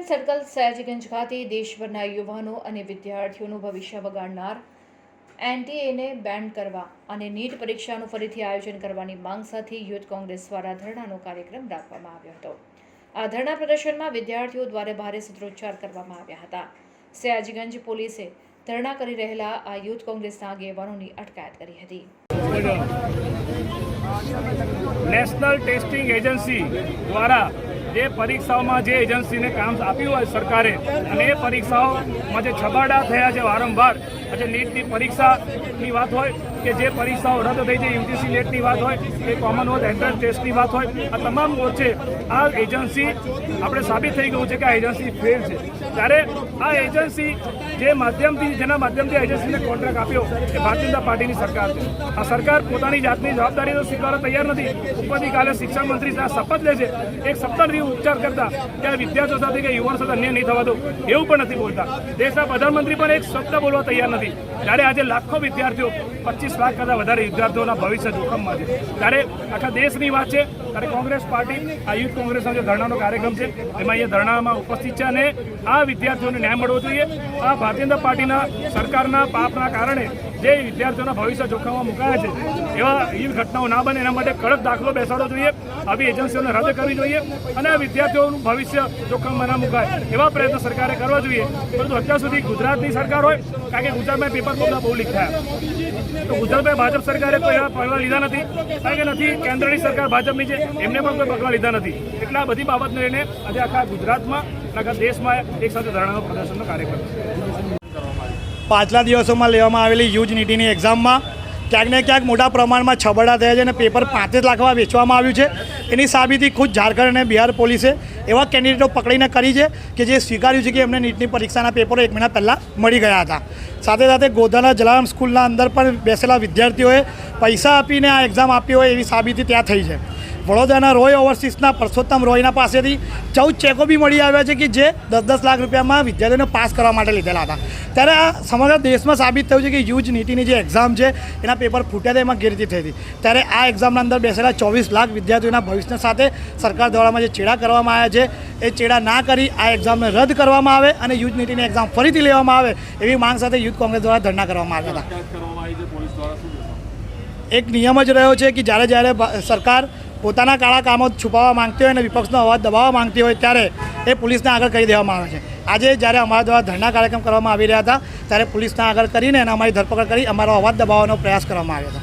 Student circle Sayajiganj ખાતે દેશભરના યુવાનો અને વિદ્યાર્થીઓનું ભવિષ્ય બગાડનાર એનટીએને બેન કરવા અને નીટ પરીક્ષાનું ફરીથી આયોજન કરવાની માંગ સાથે યુથ કોંગ્રેસ દ્વારા ધરણાનો કાર્યક્રમ રાખવામાં આવ્યો હતો। આ ધરણા પ્રદર્શનમાં વિદ્યાર્થીઓ દ્વારા ભારે સૂત્રોચ્ચાર કરવામાં આવ્યા હતા। સયાજીગંજ પોલીસે ધરણા કરી રહેલા આ યુથ કોંગ્રેસના આગેવાનોની અટકાયત કરી હતી। નેશનલ ટેસ્ટિંગ એજન્સી દ્વારા જે પરીક્ષાઓમાં જે એજન્સીને કામ આપ્યું હોય સરકારે અને એ પરીક્ષાઓમાં જે છબાડા થયા છે વારંવાર, આજે નીટની પરીક્ષાની વાત હોય કે જે પરીક્ષાઓ રદ થઈ છે, યુજીસી નેટની વાત હોય કે કોમનવેલ્થ એન્ટ્રન્સ ટેસ્ટની વાત હોય, આ તમામ મોરચે આ એજન્સી આપણે સાબિત થઈ ગયું છે કે આ એજન્સી ફેલ છે। ત્યારે આ એજન્સી જેના માધ્યમથી એજન્સીને કોન્ટ્રાક્ટ આપ્યો એ ભારતીય જનતા પાર્ટીની સરકાર છે। આ સરકાર પોતાની જાતની જવાબદારી તો સ્વીકારવા તૈયાર નથી। ઉપરથી કાલે શિક્ષણ મંત્રી શપથ લે છે, એક શબ્દ ઉચ્ચાર કરતા કે વિદ્યાર્થીઓ સાથે કે યુવાનો સાથે અન્યાય નહીં થવા દો એવું પણ નથી બોલતા। દેશના પ્રધાનમંત્રી પણ એક શબ્દ બોલવા તૈયાર નથી। ત્યારે આજે લાખો વિદ્યાર્થીઓ 25 લાખ કરતાં વધારે વિદ્યાર્થીઓના ભવિષ્ય જોખમમાં છે। ત્યારે આખા દેશની વાત છે। ત્યારે કોંગ્રેસ પાર્ટી આ યુથ કોંગ્રેસનો જે ધરણાનો કાર્યક્રમ છે એમાં અહીંયા ધરણામાં ઉપસ્થિત છે અને આ વિદ્યાર્થીઓને ન્યાય મળવો જોઈએ। આ ભારતીય જનતા પાર્ટીના સરકારના પાપના કારણે જે વિદ્યાર્થીઓના ભવિષ્ય જોખમમાં મુકાયા છે એવા એવી ઘટનાઓ ના બને એના માટે કડક દાખલો બેસાડવો જોઈએ। આવી એજન્સીઓને રદ કરવી જોઈએ અને આ વિદ્યાર્થીઓનું ભવિષ્ય જોખમમાં ના મુકાય એવા પ્રયત્નો સરકારે કરવા જોઈએ। પરંતુ અત્યાર સુધી ગુજરાતની સરકાર હોય, કારણ કે ગુજરાતમાં પેપર બધા બહુ લીક થયા, તો ગુજરાતમાં ભાજપ સરકારે કોઈ એવા પગલાં લીધા નથી, કારણ કે નથી કેન્દ્રની સરકાર ભાજપની છે, એમને પણ કોઈ પગલાં લીધા નથી। એટલે આ બધી બાબતને લઈને આજે આખા ગુજરાતમાં આખા દેશમાં એક સાથે ધરણાનો પ્રદર્શનનો કાર્યક્રમ પાછલા દિવસોમાં લેવામાં આવેલી યુજ નીતિની એક્ઝામમાં ક્યાંક ને ક્યાંક મોટા પ્રમાણમાં છબડા થયા છે અને પેપર 35 લાખમાં વેચવામાં આવ્યું છે। એની સાબિતી ખુદ ઝારખંડ અને બિહાર પોલીસે એવા કેન્ડિડેટો પકડીને કરી છે કે જે સ્વીકાર્યું છે કે એમને નીટની પરીક્ષાના પેપરો 1 મહિના પહેલાં મળી ગયા હતા। સાથે સાથે ગોધાના જલારામ સ્કૂલના અંદર પણ બેસેલા વિદ્યાર્થીઓએ પૈસા આપીને આ એક્ઝામ આપી હોય એવી સાબિતી ત્યાં થઈ છે। વડોદરાના રોય ઓવરસીસના પરસોત્તમ રોયના પાસેથી 14 ચેકો બી મળી આવ્યા છે કે જે 10-10 લાખ રૂપિયામાં વિદ્યાર્થીઓને પાસ કરવા માટે લીધેલા હતા। ત્યારે આ સમગ્ર દેશમાં સાબિત થયું છે કે યુજ નીતિની જે એક્ઝામ છે એના પેપર ફૂટ્યા હતા, એમાં ગેરરીતિ થઈ હતી। ત્યારે આ એક્ઝામના અંદર બેસેલા 24 લાખ વિદ્યાર્થીઓના ભવિષ્ય સાથે સરકાર દ્વારામાં જે ચેડા કરવામાં આવ્યા છે એ ચેડા ના કરી આ એક્ઝામને રદ કરવામાં આવે અને યુજ નીતિની એક્ઝામ ફરીથી લેવામાં આવે એવી માંગ સાથે યુથ કોંગ્રેસ દ્વારા ધરણા કરવામાં આવ્યા હતા। એક નિયમ જ રહ્યો છે કે જ્યારે સરકાર પોતાના કાળા કામો છુપાવવા માંગતી હોય અને વિપક્ષનો અવાજ દબાવવા માંગતી હોય ત્યારે એ પોલીસને આગળ કરી દેવામાં આવે છે। આજે જ્યારે અમારા દ્વારા ધરણા કાર્યક્રમ કરવામાં આવી રહ્યા હતા ત્યારે પોલીસને આગળ કરીને અને અમારી ધરપકડ કરી અમારો અવાજ દબાવવાનો પ્રયાસ કરવામાં આવ્યો હતો।